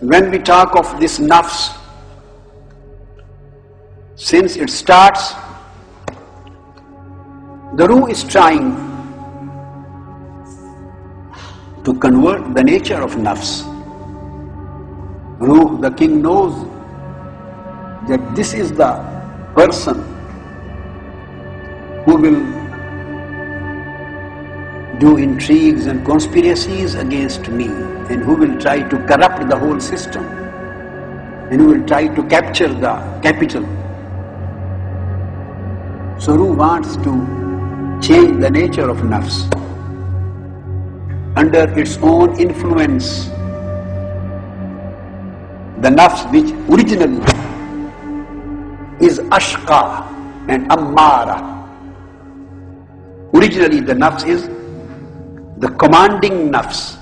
When we talk of this nafs, since it starts, the Ruh is trying to convert the nature of nafs. Ruh, the king, knows that this is the person who will do intrigues and conspiracies against me, and who will try to corrupt the whole system, and who will try to capture the capital. So Ruh wants to change the nature of nafs under its own influence. The nafs, which originally is ashqa and ammara. Originally the nafs is the commanding nafs,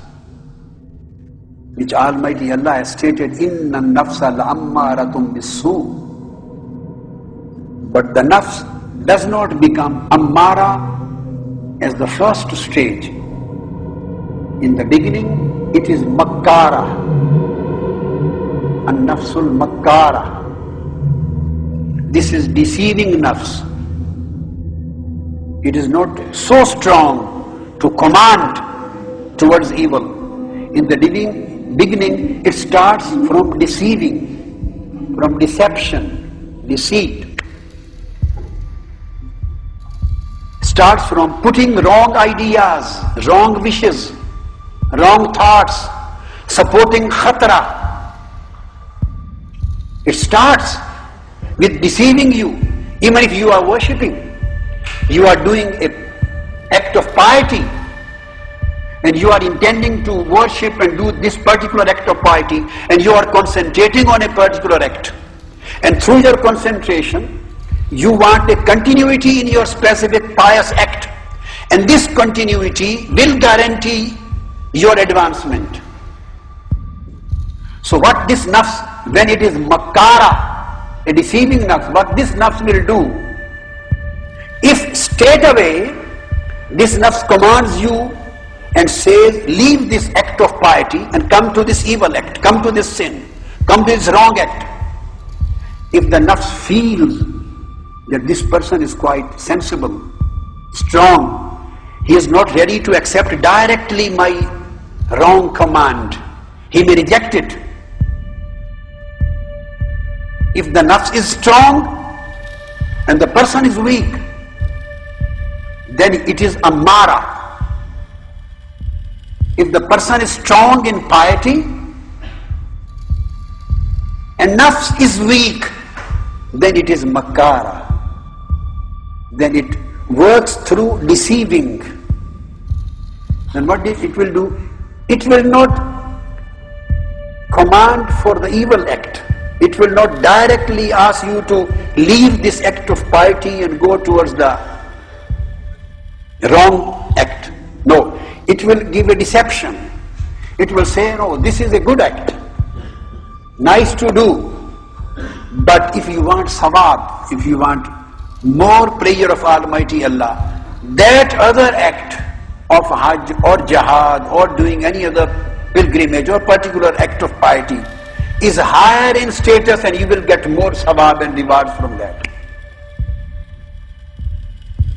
which Almighty Allah has stated, inna nafsa la'ammaratum bis-su. But the nafs does not become ammara as the first stage. In the beginning it is makkara, an-nafsul makkara. This is deceiving nafs. It is not so strong to command towards evil. In the beginning it starts from deceiving, from deception, deceit. Starts from putting wrong ideas, wrong wishes, wrong thoughts, supporting khatra. It starts with deceiving you. Even if you are worshipping, you are doing an act of piety, and you are intending to worship and do this particular act of piety, and you are concentrating on a particular act, and through your concentration you want a continuity in your specific pious act, and this continuity will guarantee your advancement. So what this nafs, when it is makkara, a deceiving nafs, what this nafs will do, if straight away this nafs commands you and says, leave this act of piety and come to this evil act, come to this sin, come to this wrong act. If the nafs feels that this person is quite sensible, strong, he is not ready to accept directly my wrong command, he may reject it. If the nafs is strong and the person is weak, then it is ammara. If the person is strong in piety and nafs is weak, then it is makkara. Then it works through deceiving. Then what it will do? It will not command for the evil act. It will not directly ask you to leave this act of piety and go towards the wrong act. No, it will give a deception. It will say, no, this is a good act, nice to do, but if you want sawab, if you want more prayer of Almighty Allah, that other act of hajj or jihad or doing any other pilgrimage or particular act of piety is higher in status, and you will get more sawab and reward from that.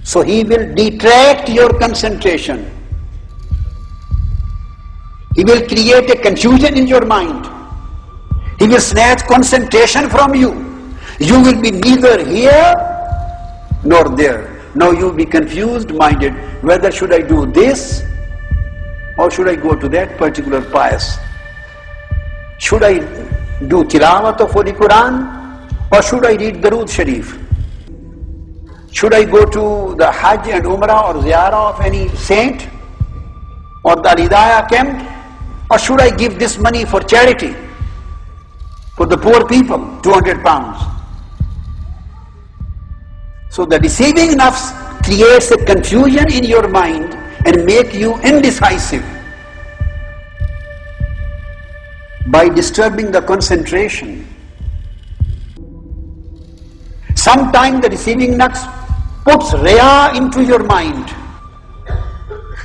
So he will detract your concentration. He will create a confusion in your mind. He will snatch concentration from you. You will be neither here nor there. Now you will be confused minded, whether should I do this or should I go to that particular pious? Should I do tilawat of Holy Quran or should I read Darood Sharif? Should I go to the Hajj and Umrah or Ziyarah of any saint or the Al-Hidayah camp, or should I give this money for charity for the poor people, 200 pounds? So the deceiving nafs creates a confusion in your mind and make you indecisive by disturbing the concentration. Sometimes the deceiving nafs puts riya into your mind.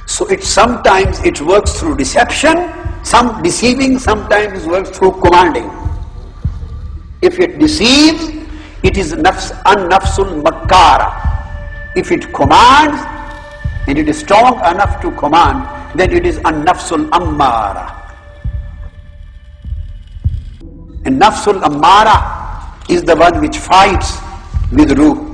So sometimes it works through deception, some deceiving sometimes works through commanding. If it deceives, it is an-nafsul makkara. If it commands, and it is strong enough to command, then it is an-nafsul ammara. And nafsul ammara is the one which fights with ruh.